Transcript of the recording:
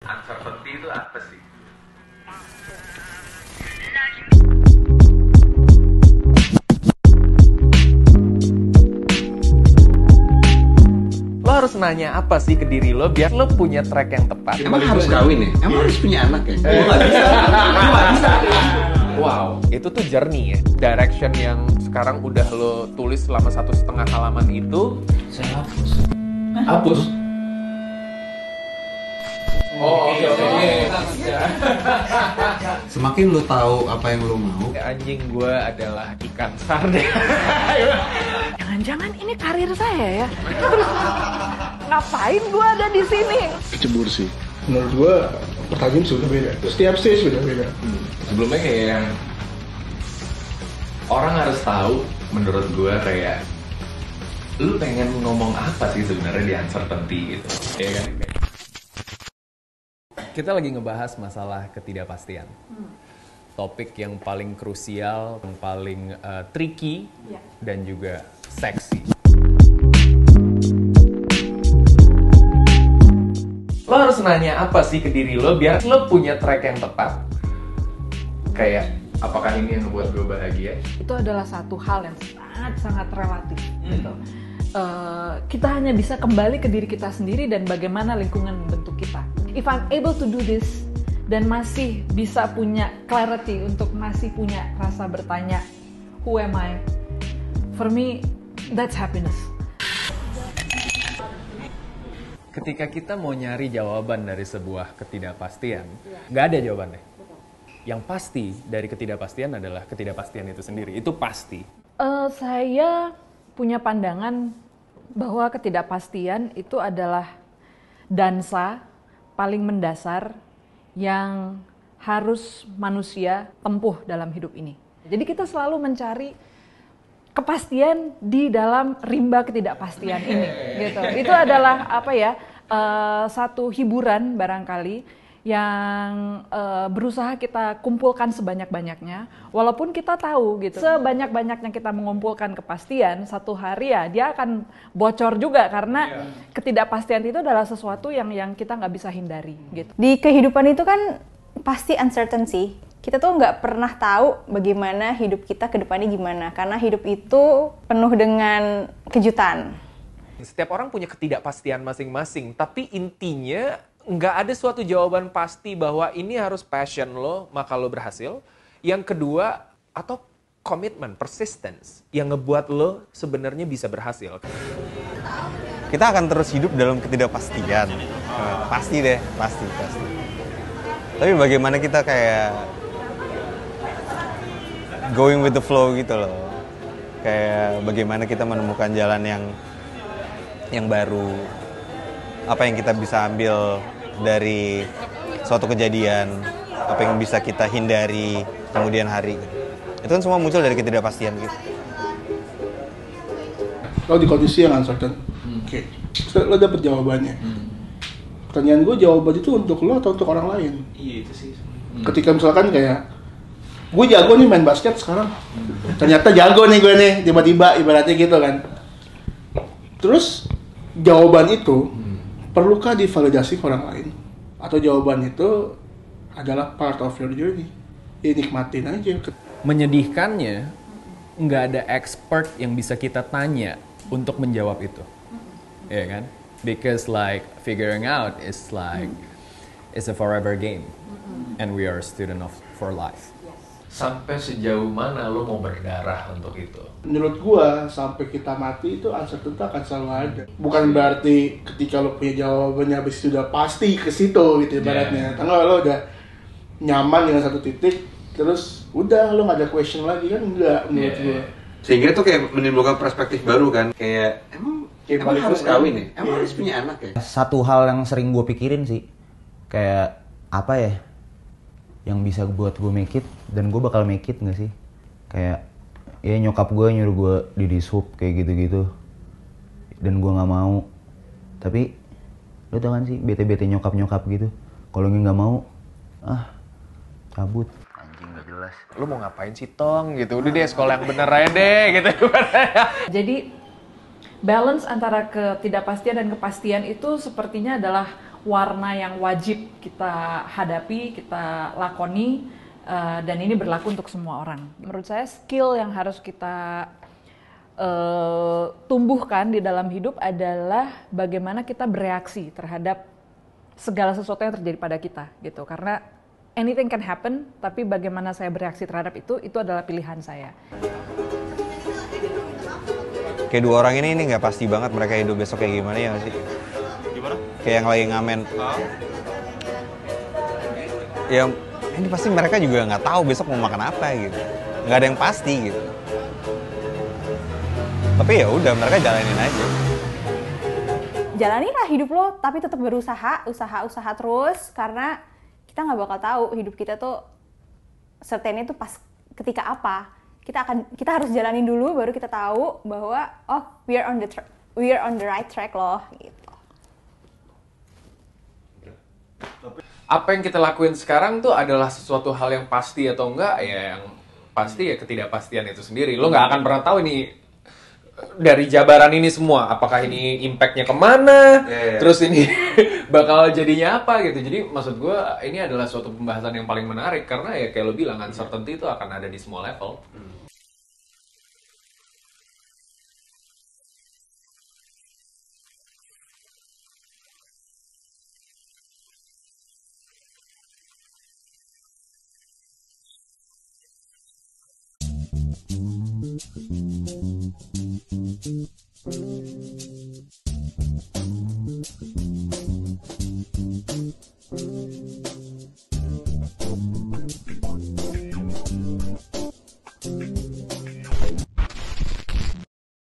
Uncertainty itu apa sih? Lo harus nanya apa sih ke diri lo biar lo punya track yang tepat. Emang harus kawin ya? Emang harus punya anak ya? Nggak bisa. Wow, itu tuh journey ya. Direction yang sekarang udah lo tulis selama 1,5 halaman itu. Saya hapus. Oh, oke. Semakin lu tahu apa yang lu mau, Anjing gue adalah ikan sarden. Jangan-jangan ini karir saya ya? Terus ngapain gue ada di sini? Kecebur sih. Menurut gua pertanyaan sudah beda. Setiap stage sudah beda. Sebelumnya kayak yang orang harus tahu, menurut gue kayak lu pengen ngomong apa sih sebenarnya di uncertainty gitu, ya kan? Kita lagi ngebahas masalah ketidakpastian. Topik yang paling krusial, yang paling tricky, dan juga seksi. Lo harus nanya apa sih ke diri lo biar lo punya track yang tepat. Kayak, apakah ini yang membuat gue bahagia? Itu adalah satu hal yang sangat-sangat relatif gitu. Kita hanya bisa kembali ke diri kita sendiri dan bagaimana lingkungan membentuk kita. If I'm able to do this dan masih bisa punya clarity untuk masih punya rasa bertanya, who am I? For me, that's happiness. Ketika kita mau nyari jawaban dari sebuah ketidakpastian, nggak ada jawabannya. Yang pasti dari ketidakpastian adalah ketidakpastian itu sendiri. Itu pasti. Saya punya pandangan bahwa ketidakpastian itu adalah dansa paling mendasar yang harus manusia tempuh dalam hidup ini. Jadi kita selalu mencari kepastian di dalam rimba ketidakpastian ini, gitu. Itu adalah satu hiburan barangkali yang berusaha kita kumpulkan sebanyak-banyaknya, walaupun kita tahu gitu sebanyak-banyaknya kita mengumpulkan kepastian, satu hari ya dia akan bocor juga karena ketidakpastian itu adalah sesuatu yang kita nggak bisa hindari gitu. Di kehidupan itu kan pasti uncertain sih. Kita tuh nggak pernah tahu bagaimana hidup kita ke depannya gimana, karena hidup itu penuh dengan kejutan. Setiap orang punya ketidakpastian masing-masing, tapi intinya nggak ada suatu jawaban pasti bahwa ini harus passion lo, maka lo berhasil. Yang kedua, atau komitmen, persistence, yang ngebuat lo sebenarnya bisa berhasil. Kita akan terus hidup dalam ketidakpastian. Pasti deh, pasti. Tapi bagaimana kita kayak going with the flow gitu loh. Kayak bagaimana kita menemukan jalan yang baru. Apa yang kita bisa ambil dari suatu kejadian, apa yang bisa kita hindari kemudian hari. Itu kan semua muncul dari ketidakpastian gitu. Lo di kondisi yang uncertain, oke. Lo dapet jawabannya. Pertanyaan gue, jawaban itu untuk lo atau untuk orang lain? Iya itu sih. Ketika misalkan kayak gue jago nih main basket sekarang, ternyata jago nih gue nih, tiba-tiba ibaratnya gitu kan. Terus jawaban itu perlukah divalidasi ke orang lain? Atau jawaban itu adalah part of your journey? Ya nikmatin aja. Menyedihkannya, nggak ada expert yang bisa kita tanya untuk menjawab itu. Ya kan? Because like figuring out is like it's a forever game. And we are a student for life. Sampai sejauh mana lo mau berdarah untuk itu? Menurut gua, sampai kita mati itu uncertainty akan selalu ada. Bukan berarti ketika lo punya jawabannya habis itu udah pasti ke situ gitu ibaratnya. Tanggal lo udah nyaman dengan satu titik, terus udah lo nggak ada question lagi kan, enggak menurut gua. Sehingga itu kayak menimbulkan perspektif baru kan. Kayak emang harus kawin ya? Emang harus punya anak ya? Satu hal yang sering gue pikirin sih, kayak apa ya yang bisa buat gue make it, dan gue bakal make it nggak sih? Kayak ya nyokap gue nyuruh gue di disup kayak gitu-gitu, dan gue nggak mau. Tapi lo tau kan sih bete-bete nyokap gitu, kalau nggak mau cabut. Anjing nggak jelas. Lo mau ngapain sih Tong gitu? Udah deh sekolah yang bener aja deh gitu. Jadi balance antara ketidakpastian dan kepastian itu sepertinya adalah warna yang wajib kita hadapi, kita lakoni, dan ini berlaku untuk semua orang. Menurut saya skill yang harus kita tumbuhkan di dalam hidup adalah bagaimana kita bereaksi terhadap segala sesuatu yang terjadi pada kita gitu. Karena anything can happen, tapi bagaimana saya bereaksi terhadap itu adalah pilihan saya. Kayak dua orang ini nggak pasti banget mereka hidup besok kayak gimana ya nggak sih? Gimana? Kayak yang lagi ngamen. Ya ini pasti mereka juga nggak tahu besok mau makan apa gitu. Nggak ada yang pasti gitu. Tapi ya udah mereka jalanin aja. Jalanilah hidup lo, tapi tetap berusaha, usaha terus, karena kita nggak bakal tahu hidup kita tuh certainnya tuh pas ketika apa. Kita harus jalanin dulu, baru kita tahu bahwa oh we are on the right track loh gitu. Apa yang kita lakuin sekarang tuh adalah sesuatu hal yang pasti atau enggak, ya yang pasti ya ketidakpastian itu sendiri. Lo nggak akan pernah tahu ini dari jabaran ini semua, apakah ini impactnya kemana, terus ini bakal jadinya apa gitu. Jadi maksud gue ini adalah suatu pembahasan yang paling menarik karena ya kayak lo bilang uncertainty itu akan ada di semua level.